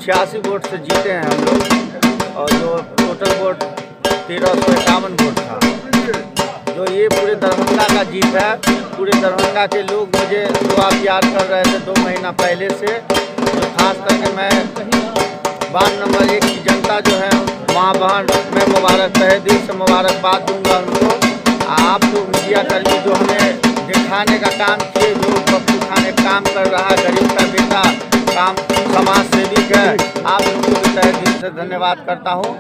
86 vote से जीते हैं हम लोग, और जो टोटल वोट 1351 वोट था। जो ये पूरे दरभंगा का जीत है। पूरे दरभंगा के लोग मुझे दुआ प्यार कर रहे थे 2 महीना पहले से। तो खास करके मैं वार्ड नंबर 1 की जनता जो है माँ बहन मैं मुबारक तहे दिल से मुबारकबाद दूंगा उनको। आप लोग मीडिया कर्मी जो हमें दिखाने का काम किए, जो पप्पू खान एक काम कर रहा है, गरीब का बेटा काम समाज सेवी है, आप लोगों को तहे दिल से धन्यवाद करता हूँ।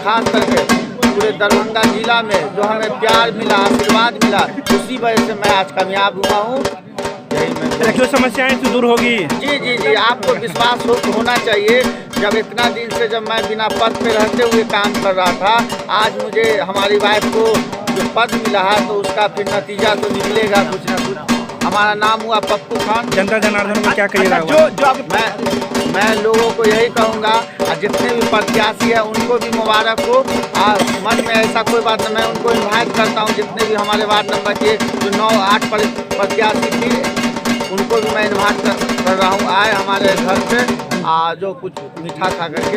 खास करके पूरे दरभंगा जिला में जो हमें प्यार मिला, आशीर्वाद मिला, उसी वजह से मैं आज कामयाब हुआ हूँ। जो समस्याएं तो दूर होगी। जी जी जी, आपको विश्वास होना चाहिए। जब इतना दिन से जब मैं बिना पद पे रहते हुए काम कर रहा था, आज मुझे हमारी वाइफ को जो पद मिला है तो उसका फिर नतीजा तो निकलेगा कुछ न कुछ। हमारा नाम हुआ पप्पू खान। जनता जनार्दन में क्या कहिएगा? मैं लोगों को यही कहूँगा, जितने भी प्रत्याशी है उनको भी मुबारक हो। मन में ऐसा कोई बात नहीं, मैं उनको इन्वाइट करता हूँ, जितने भी हमारे वार्ड नंबर के जो 9-8 प्रत्याशी थी उनको भी मैं इन्वाइट कर रहा हूँ, आए हमारे घर पे जो कुछ मीठा खा करके।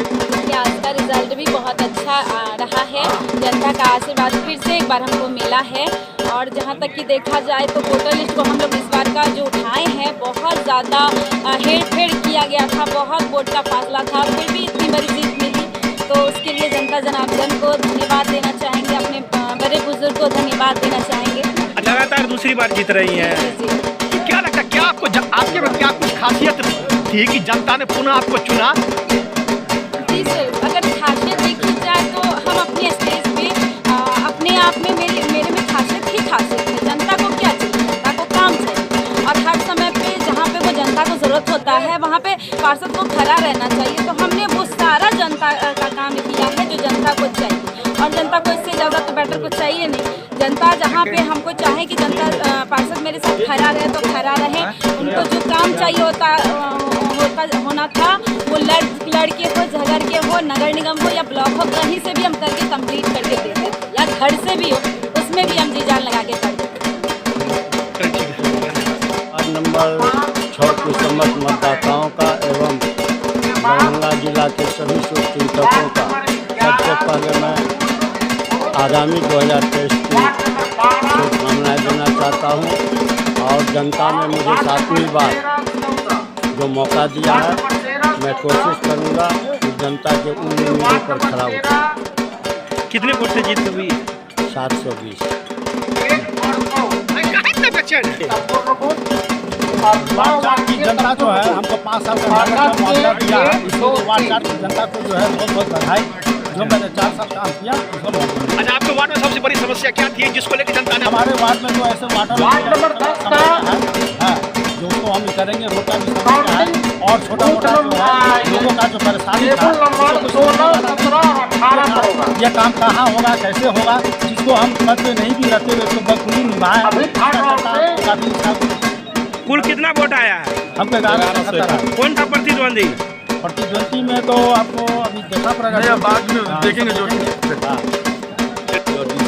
आज का रिजल्ट भी बहुत अच्छा रहा है। जनता का आशीर्वाद फिर से एक बार हमको मिला है। और जहाँ तक कि देखा जाए तो वोटर लिस्ट को हम लोग इस बार का जो उठाए हैं, बहुत ज़्यादा हेर फेर किया गया था, बहुत वोट का फासला था, फिर भी इतनी बड़ी जीत मिली। तो उसके लिए जनता जनार्दन को धन्यवाद देना चाहेंगे, अपने बड़े बुजुर्ग को धन्यवाद देना चाहेंगे। लगातार दूसरी बार जीत रही हैं। क्या लगता है, क्या आपको आपके में क्या कुछ खासियत थी कि जनता ने पुनः आपको चुना? जी सर, अगर खासियत देखी जाए तो हम अपने स्टेज पे अपने आप में मेरे में खासियत ही खासियत है। जनता को क्या चाहिए? जनता को काम चाहिए, और हर समय पे जहाँ पे वो जनता को ज़रूरत होता है वहाँ पे पार्षद को खड़ा रहना चाहिए। तो हमने वो सारा जनता का काम किया है जो जनता को चाहिए, और जनता को इससे ज़्यादा तो बेटर कुछ चाहिए नहीं। जनता जहाँ पे हमको चाहे कि जनता पार्षद मेरे साथ खड़ा रहे तो खड़ा रहे। उनको जो काम चाहिए होना था वो लड़ के हो, झगड़ के हो, नगर निगम हो या ब्लॉक हो, कहीं से भी हम करके कंप्लीट करके देते, या घर से भी हो उसमें भी हम जी जान लगा के कर देते। वार्ड नंबर 6 के समस्त मतदाताओं का एवं दरभंगा जिला के सभी शुभचिंतकों का सबसे पहले मैं आगामी 2023 की शुभकामनाएं देना चाहता हूं। और जनता ने मुझे 7वीं बार जो मौका दिया है, मैं कोशिश करूंगा कि जनता के उम्मीदों पर खरा उतरूं। कितने वोट से जीत हुई? 720। वार्ड की जनता जो है हमको 5 साल का मुआवजा दिया है, इसलिए वार्ड की जनता को जो है बहुत बहुत बधाई। जो मैंने 4 साल काम किया उसको बहुत। अच्छा, आपके वार्ड में सबसे बड़ी समस्या क्या थी जिसको लेकर जनता ने? हमारे वार्ड में जो ऐसे वार्ड नंबर 10 है जो उसको हम करेंगे, वो का भी समस्या है। और छोटा मोटा जो है लोगों का जो परेशानी था, ये काम कहाँ होगा, कैसे होगा, जिसको हम करते नहीं भी रहते हुए उसको बखूबी निभाएं। कुल कितना वोट आया है? हमको 11 कौन था प्रतिद्वंदी? प्रतिद्वंदी में तो आपको अभी देखा पड़ेगा, बाद में देखेंगे। जो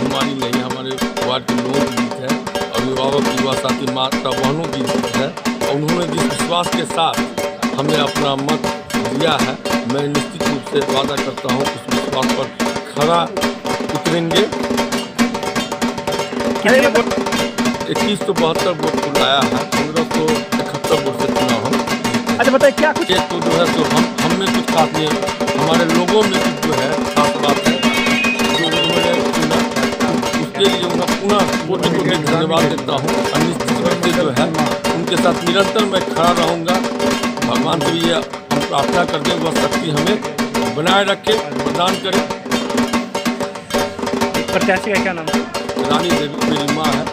हमारी नहीं, हमारे वार्ड के लोगों की जीत है, अभिभावक युवा साथी माता बहनों की जीत है। और उन्होंने जिस विश्वास के साथ हमें अपना मत दिया है, मैं निश्चित रूप से वादा करता हूँ उस विश्वास पर खरा उतरेंगे। 2172 वोट को लाया है, 1571 वोट से चुना हूँ। अच्छा बताइए, क्या कुछ एक तो जो है तो हम में कुछ खास नहीं है, हमारे लोगों में कुछ जो है खास बात है जो उन्होंने चुना, उसके लिए उन्हें पुनः कोटि कोटि धन्यवाद देता हूँ। और निश्चित रूप से जो है उनके साथ निरंतर मैं खड़ा रहूँगा। भगवान से ये हम प्रार्थना करते हैं वह शक्ति हमें बनाए रखे, प्रदान करे। प्रत्याशी का क्या नाम? रानी देवी मेरी माँ है।